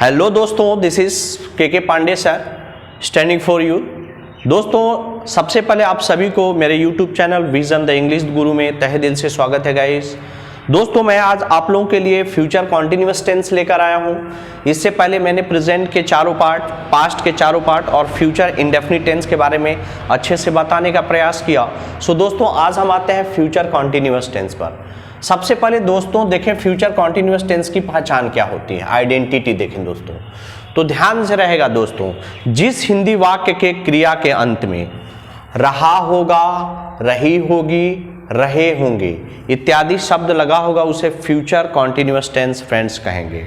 Hello दोस्तों, this is K Pandey sir standing for you. दोस्तों, सबसे पहले आप सभी को मेरे YouTube channel vision the English Guru में तहे दिल से स्वागत है गाइस। दोस्तों, मैं आज आप लोगों के लिए फ्यूचर कॉन्टिन्यूअस टेंस लेकर आया हूं। इससे पहले मैंने प्रेजेंट के चारों पार्ट, पास्ट के चारों पार्ट और फ्यूचर इंडेफिनिट टेंस के बारे में अच्छे से बताने का प्रयास किया। सो दोस्तों, आज हम आते हैं फ्यूचर कॉन्टिन्यूअस टेंस पर। सबसे पहले दोस्तों देखें फ्यूचर कॉन्टिन्यूअस टेंस की पहचान क्या होती है, आइडेंटिटी देखें दोस्तों। तो ध्यान से रहेगा दोस्तों, जिस हिंदी वाक्य के क्रिया के अंत में रहा होगा, रही होगी, रहे होंगे इत्यादि शब्द लगा होगा उसे फ्यूचर कॉन्टिन्यूअस टेंस फ्रेंड्स कहेंगे।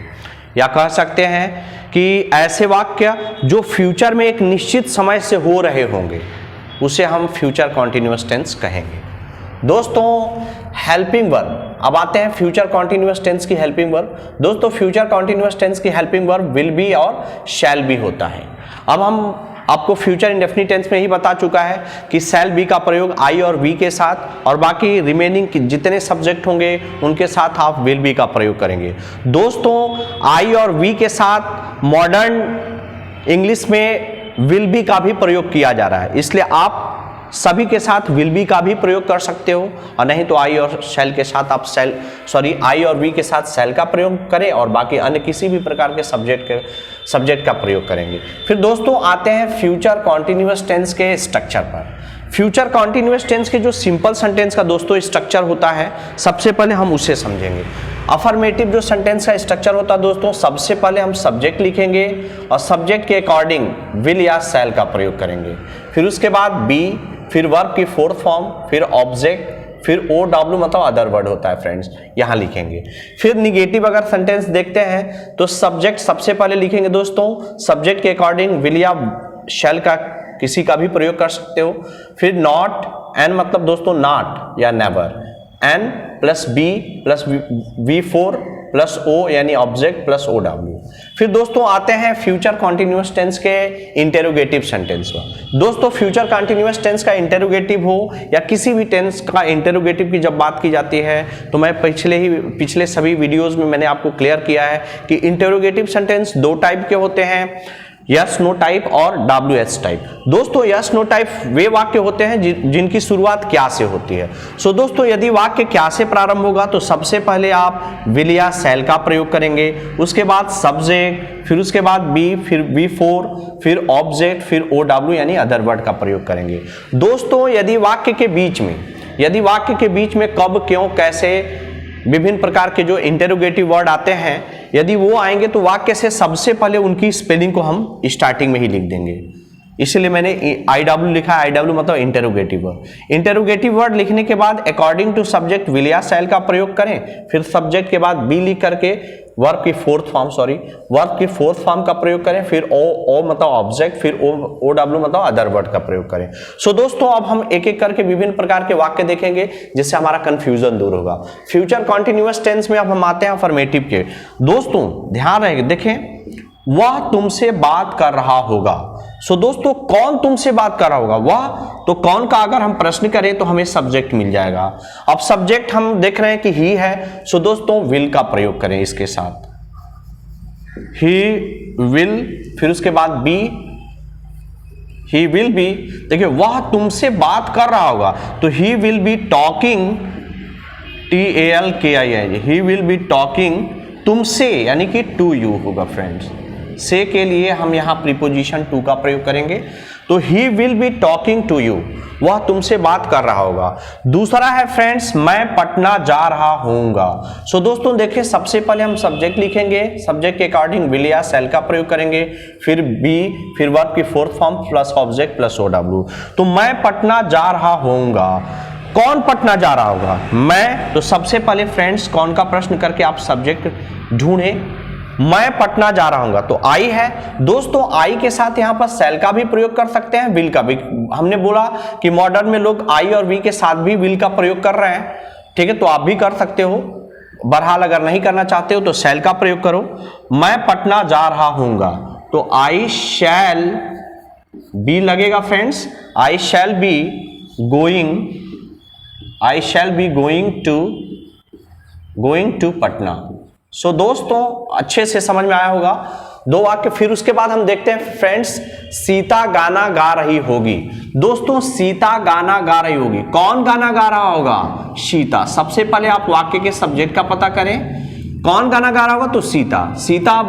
या कह सकते हैं कि ऐसे वाक्य जो फ्यूचर में एक निश्चित समय से हो रहे होंगे उसे हम फ्यूचर कॉन्टिन्यूअस टेंस कहेंगे। दोस्तों, हेल्पिंग वर्ब, अब आते हैं फ्यूचर कॉन्टिन्यूअस टेंस की हेल्पिंग वर्ब। दोस्तों, फ्यूचर कॉन्टिन्यूअस टेंस की हेल्पिंग वर्ब विल बी और शैल बी होता है। अब हम आपको फ्यूचर इंडेफिनिट टेंस में ही बता चुका है कि शैल बी का प्रयोग आई और वी के साथ और बाकी रिमेनिंग जितने सब्जेक्ट होंगे उनके साथ आप विल बी का प्रयोग करेंगे। दोस्तों, आई और वी के साथ मॉडर्न इंग्लिश में विल बी का भी प्रयोग किया जा रहा है, इसलिए आप सभी के साथ विल बी का भी प्रयोग कर सकते हो, और नहीं तो आई और शैल के साथ आप आई और वी के साथ शैल का प्रयोग करें और बाकी अन्य किसी भी प्रकार के सब्जेक्ट का प्रयोग करेंगे। फिर दोस्तों आते हैं फ्यूचर कॉन्टिन्यूअस टेंस के स्ट्रक्चर पर। फ्यूचर कॉन्टिन्यूअस टेंस के जो सिंपल सेंटेंस का दोस्तों स्ट्रक्चर होता है, सबसे पहले हम उसे समझेंगे। अफर्मेटिव जो सेंटेंस का स्ट्रक्चर होता है दोस्तों, सबसे पहले हम सब्जेक्ट लिखेंगे और सब्जेक्ट के अकॉर्डिंग विल या शैल का प्रयोग करेंगे। फिर उसके बाद बी, फिर वर्ब की फोर्थ फॉर्म, फिर ऑब्जेक्ट, फिर ओ डब्ल्यू मतलब अदर वर्ड होता है फ्रेंड्स, यहां लिखेंगे। फिर निगेटिव अगर सेंटेंस देखते हैं तो सब्जेक्ट सबसे पहले लिखेंगे दोस्तों, सब्जेक्ट के अकॉर्डिंग विल या शैल का किसी का भी प्रयोग कर सकते हो। फिर नॉट, एन मतलब दोस्तों नॉट या never, N plus B plus V four plus O यानी ऑब्जेक्ट प्लस ओ डब्ल्यू। फिर दोस्तों आते हैं फ्यूचर कॉन्टिन्यूअस टेंस के इंटेरोगेटिव सेंटेंस पर। दोस्तों, फ्यूचर कॉन्टिन्यूअस टेंस का इंटेरोगेटिव हो या किसी भी टेंस का इंटेरोगेटिव की जब बात की जाती है तो मैं पिछले सभी वीडियोस में मैंने आपको क्लियर किया है कि इंटेरोगेटिव सेंटेंस दो टाइप के होते हैं, यस नो टाइप और WH टाइप। दोस्तों, यस नो टाइप वे वाक्य होते हैं जिनकी शुरुआत क्या से होती है। सो दोस्तों, यदि वाक्य क्या से प्रारंभ होगा तो सबसे पहले आप विल या शैल का प्रयोग करेंगे, उसके बाद सब्जेक्ट, फिर उसके बाद बी, फिर V4, फिर ऑब्जेक्ट, फिर OW यानी अदर वर्ड का प्रयोग करेंगे। दोस्तों, यदि वाक्य के बीच में कब, क्यों, कैसे विभिन्न प्रकार के जो इंटेरोगेटिव वर्ड आते हैं, यदि वो आएंगे तो वाक्य से सबसे पहले उनकी स्पेलिंग को हम स्टार्टिंग में ही लिख देंगे। इसलिए मैंने IW लिखा है। IW मतलब इंटेरोगेटिव वर्ड। इंटेरोगेटिव वर्ड लिखने के बाद अकॉर्डिंग टू सब्जेक्ट विल या शैल का प्रयोग करें, फिर सब्जेक्ट के बाद बी लिख करके वर्ब की फोर्थ फॉर्म का प्रयोग करें, फिर ओ मतलब ऑब्जेक्ट, फिर OW मतलब अदर वर्ड का प्रयोग करें। सो दोस्तों, अब हम एक एक करके विभिन्न प्रकार के वाक्य देखेंगे जिससे हमारा कंफ्यूजन दूर होगा। फ्यूचर कॉन्टिन्यूअस टेंस में अब हम आते हैं अफर्मेटिव के। दोस्तों ध्यान रहे, देखें वह तुमसे बात कर रहा होगा। सो दोस्तों, कौन तुमसे बात कर रहा होगा? वह, तो कौन का अगर हम प्रश्न करें तो हमें सब्जेक्ट मिल जाएगा। अब सब्जेक्ट हम देख रहे हैं कि ही है, सो दोस्तों विल का प्रयोग करें इसके साथ, ही विल, फिर उसके बाद बी, ही विल बी। देखिए, वह तुमसे बात कर रहा होगा तो he will be talking, TALKING, he will be talking तुमसे यानी कि टू यू होगा फ्रेंड्स। से के लिए हम यहां प्रीपोजिशन टू का प्रयोग करेंगे, तो he will be talking to you, वह तुमसे बात कर रहा होगा। दूसरा है फ्रेंड्स, मैं पटना जा रहा हूंगा। सो दोस्तों देखिए, सबसे पहले हम सब्जेक्ट लिखेंगे, सब्जेक्ट के अकॉर्डिंग विल या शैल का प्रयोग करेंगे, फिर बी, फिर वर्ब की fourth form plus object plus OW। तो मैं पटना जा रहा हूंगा। कौन पटना जा रहा होगा? मैं, तो सबसे पहले फ्रेंड्स कौन का प्रश्न करके आप सब्जेक्ट ढूंढें। मैं पटना जा रहा हूंगा तो आई है। दोस्तों, आई के साथ यहां पर शैल का भी प्रयोग कर सकते हैं, विल का भी। हमने बोला कि मॉडर्न में लोग आई और वी के साथ भी विल का प्रयोग कर रहे हैं, ठीक है, तो आप भी कर सकते हो। बहरहाल अगर नहीं करना चाहते हो तो शैल का प्रयोग करो। मैं पटना जा रहा हूंगा तो आई शैल बी लगेगा friends, I shall be going to Patna. So दोस्तों, अच्छे से समझ में आया होगा। दो वाक्य। फिर उसके बाद हम देखते हैं फ्रेंड्स, सीता गाना गा रही होगी। दोस्तों सीता गाना गा रही होगी, कौन गाना गा रहा होगा? सीता। सबसे पहले आप वाक्य के सब्जेक्ट का पता करें, कौन गाना गा रहा होगा? तो सीता। सीता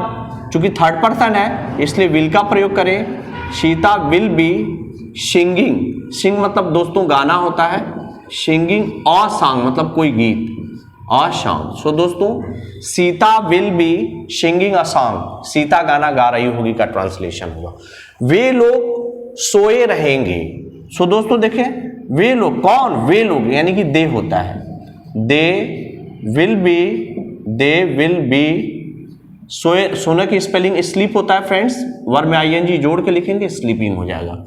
चूंकि थर्ड पर्सन है इसलिए विल का प्रयोग करें। Sita will be singing. Sing मतलब दोस्तों गाना होता है, सिंगिंग अ सॉन्ग मतलब कोई गीत, अ सॉन्ग। सो दोस्तों Sita will be singing a song, Sita गाना गा रही होगी का ट्रांसलेशन होगा। वे लोग सोए रहेंगे। सो दोस्तों देखें, वे लोग, कौन? वे लोग यानी कि दे होता है, दे विल बी सोए। सोने की स्पेलिंग स्लीप होता है फ्रेंड्स, वर्ब में आईएनजी जोड़ के लिखेंगे स्लीपिंग हो जाएगा।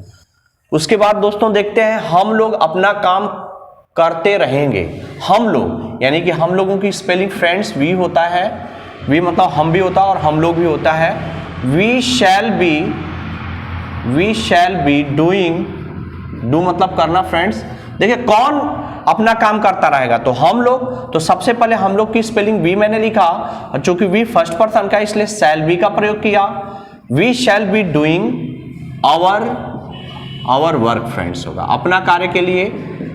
उसके बाद दोस्तों देखते हैं, हम लोग अपना काम करते रहेंगे। हम लोग यानी कि हम लोगों की स्पेलिंग फ्रेंड्स वी होता है, वी मतलब हम भी होता है और हम लोग भी होता है। We shall be doing, do मतलब करना फ्रेंड्स। देखिए कौन अपना काम करता रहेगा? तो हम लोग। तो सबसे पहले हम लोग की स्पेलिंग वी मैंने लिखा, और चूंकि वी फर्स्ट पर्सन का इसलिए शैल बी का प्रयोग किया। We shall be doing our work friends होगा, अपना कार्य के लिए।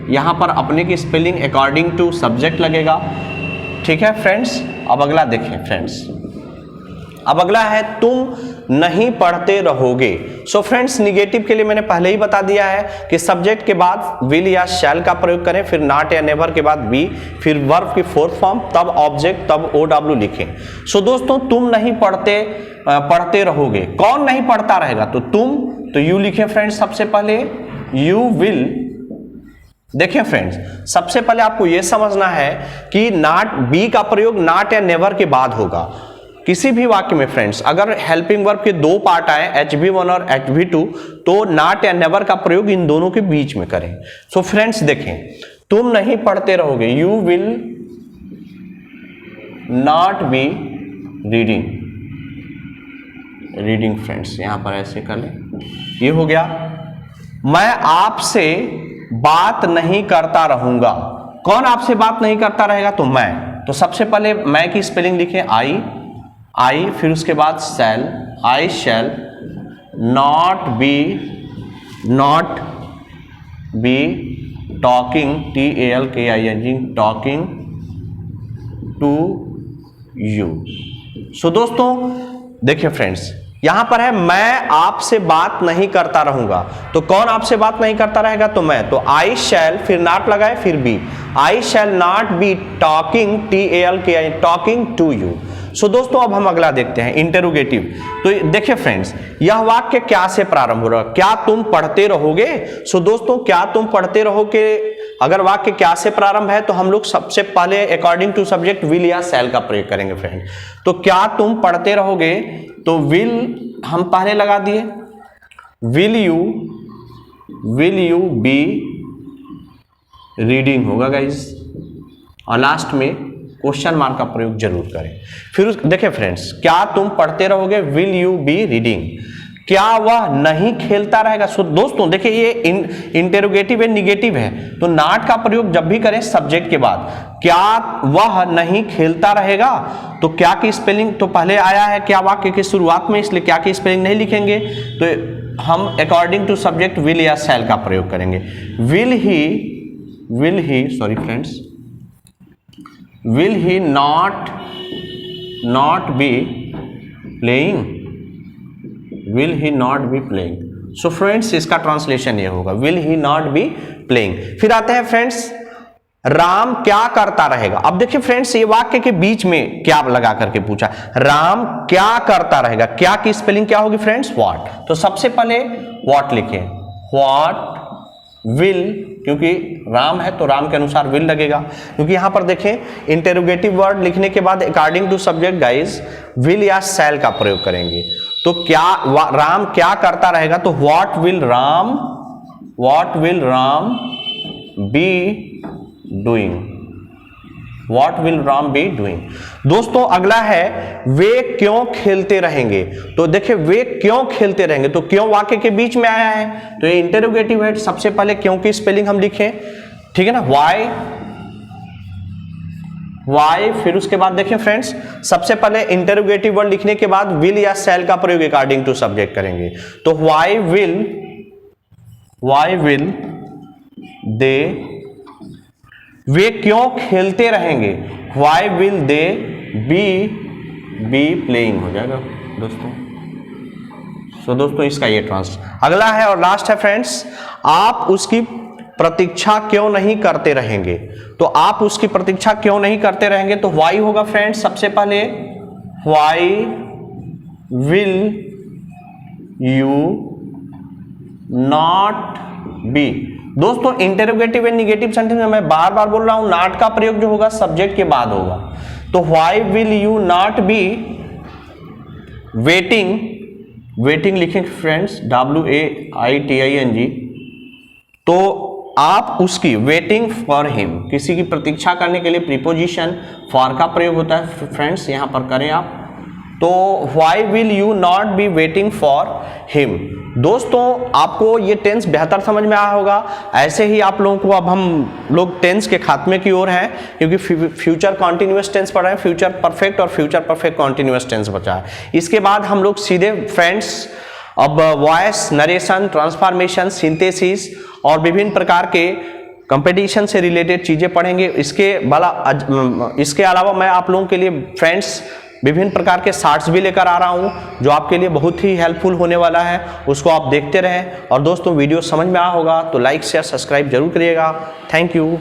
यहां पर अपने की स्पेलिंग अकॉर्डिंग टू सब्जेक्ट लगेगा। ठीक है फ्रेंड्स, अब अगला देखें फ्रेंड्स। अब अगला है तुम नहीं पढ़ते रहोगे। सो फ्रेंड्स निगेटिव के लिए मैंने पहले ही बता दिया है कि सब्जेक्ट के बाद विल या शैल का प्रयोग करें, फिर नॉट या नेवर के बाद बी, फिर वर्ब की फोर्थ फॉर्म, तब ऑब्जेक्ट, तब OW लिखें। सो दोस्तों तुम नहीं पढ़ते रहोगे, कौन नहीं पढ़ता रहेगा? तो तुम, तो यू लिखें फ्रेंड्स। सबसे पहले यू विल। देखिए फ्रेंड्स, सबसे पहले आपको यह समझना है कि नॉट, बी का प्रयोग नॉट या नेवर के बाद होगा किसी भी वाक्य में फ्रेंड्स। अगर हेल्पिंग वर्ब के दो पार्ट आए HV1 और HV2, तो नॉट या नेवर का प्रयोग इन दोनों के बीच में करें। सो फ्रेंड्स देखें, तुम नहीं पढ़ते रहोगे, you will not be reading friends, यहां पर ऐसे कर लें, ये हो गया। मैं आपसे बात नहीं करता रहूंगा, कौन आपसे बात नहीं करता रहेगा? तो मैं। तो सबसे पहले मैं की स्पेलिंग लिखें आई, फिर उसके बाद shall, I shall not be talking, TALKING, talking to you. So दोस्तों देखिए फ्रेंड्स, यहां पर है मैं आपसे बात नहीं करता रहूंगा, तो कौन आपसे बात नहीं करता रहेगा? तो मैं। तो आई शैल, फिर नॉट लगाए, फिर be, I shall not be talking, TALKING, talking to you. So दोस्तों अब हम अगला देखते हैं, इंटेरोगेटिव। तो देखिए फ्रेंड्स, यह वाक्य क्या से प्रारंभ हो रहा है? क्या तुम पढ़ते रहोगे? सो दोस्तों क्या तुम पढ़ते रहोगे, अगर वाक्य क्या से प्रारंभ है तो हम लोग सबसे पहले अकॉर्डिंग टू सब्जेक्ट विल या शैल का प्रयोग करेंगे फ्रेंड। तो क्या तुम पढ़ते रहोगे, तो विल हम पहले लगा दिए, विल यू बी रीडिंग होगा गाइज, और लास्ट में क्वेश्चन मार्क का प्रयोग जरूर करें। फिर देखिए फ्रेंड्स, क्या तुम पढ़ते रहोगे, विल यू बी रीडिंग। क्या वह नहीं खेलता रहेगा? सो दोस्तों देखिए ये इंटेरोगेटिव है, निगेटिव है, तो नॉट का प्रयोग जब भी करें सब्जेक्ट के बाद। क्या वह नहीं खेलता रहेगा, तो क्या की स्पेलिंग तो पहले आया है क्या वाक्य की शुरुआत में, इसलिए क्या की स्पेलिंग नहीं लिखेंगे, तो हम अकॉर्डिंग टू सब्जेक्ट विल या शैल का प्रयोग करेंगे। Will he sorry friends, will he not be playing, will he not be playing। So friends इसका ट्रांसलेशन ये होगा, will he not be playing। फिर आते हैं फ्रेंड्स, राम क्या करता रहेगा। अब देखिए फ्रेंड्स, ये वाक्य के बीच में क्या लगा करके पूछा, राम क्या करता रहेगा, क्या की स्पेलिंग क्या होगी फ्रेंड्स, व्हाट। तो सबसे पहले व्हाट लिखें, व्हाट विल, क्योंकि राम है तो राम के अनुसार विल लगेगा, क्योंकि यहां पर देखें इंटेरोगेटिव वर्ड लिखने के बाद according to subject guys will या शैल का प्रयोग करेंगे। तो क्या राम क्या करता रहेगा, तो what will Ram be doing, what will Ram be doing. दोस्तों अगला है वे क्यों खेलते रहेंगे। तो देखिए वे क्यों खेलते रहेंगे, तो क्यों वाक्य के बीच में आया है, तो ये इंटेरोगेटिव है। सबसे पहले क्यों की स्पेलिंग हम लिखें, ठीक है ना, वाई, फिर उसके बाद देखिए फ्रेंड्स, सबसे पहले इंटरोगेटिव वर्ड लिखने के बाद विल या शैल का प्रयोग अकॉर्डिंग टू सब्जेक्ट करेंगे। तो वाई विल दे, वे क्यों खेलते रहेंगे, why will they be playing हो जाएगा दोस्तों। तो दोस्तों इसका ये अगला है और लास्ट है फ्रेंड्स, आप उसकी प्रतीक्षा क्यों नहीं करते रहेंगे। तो आप उसकी प्रतीक्षा क्यों नहीं करते रहेंगे, तो वाई होगा फ्रेंड्स सबसे पहले, why will you not be. दोस्तों इंटरोगेटिव एंड निगेटिव सेंटेंस में मैं बार बार बोल रहा हूं, नॉट का प्रयोग जो होगा सब्जेक्ट के बाद होगा। तो why will you not be waiting लिखेंगे फ्रेंड्स, WAITING। तो आप उसकी वेटिंग फॉर हिम, किसी की प्रतीक्षा करने के लिए प्रीपोजिशन फॉर का प्रयोग होता है फ्रेंड्स, यहां पर करें आप। तो why will you not be waiting for him. दोस्तों आपको ये टेंस बेहतर समझ में आया होगा। ऐसे ही आप लोगों को, अब हम लोग टेंस के खात्मे की ओर हैं, क्योंकि फ्यूचर कॉन्टिन्यूअस टेंस पढ़ रहे हैं, फ्यूचर परफेक्ट और फ्यूचर परफेक्ट कॉन्टिन्यूअस टेंस बचा है। इसके बाद हम लोग सीधे फ्रेंड्स अब वॉइस, नरेशन, ट्रांसफॉर्मेशन, सिंथेसिस और विभिन्न प्रकार के कंपटीशन से रिलेटेड चीजें पढ़ेंगे। इसके अलावा मैं आप लोगों के लिए फ्रेंड्स विभिन्न प्रकार के शार्ट्स भी लेकर आ रहा हूं, जो आपके लिए बहुत ही हेल्पफुल होने वाला है। उसको आप देखते रहें। और दोस्तों वीडियो समझ में आया होगा तो लाइक शेयर सब्सक्राइब जरूर करिएगा। Thank you.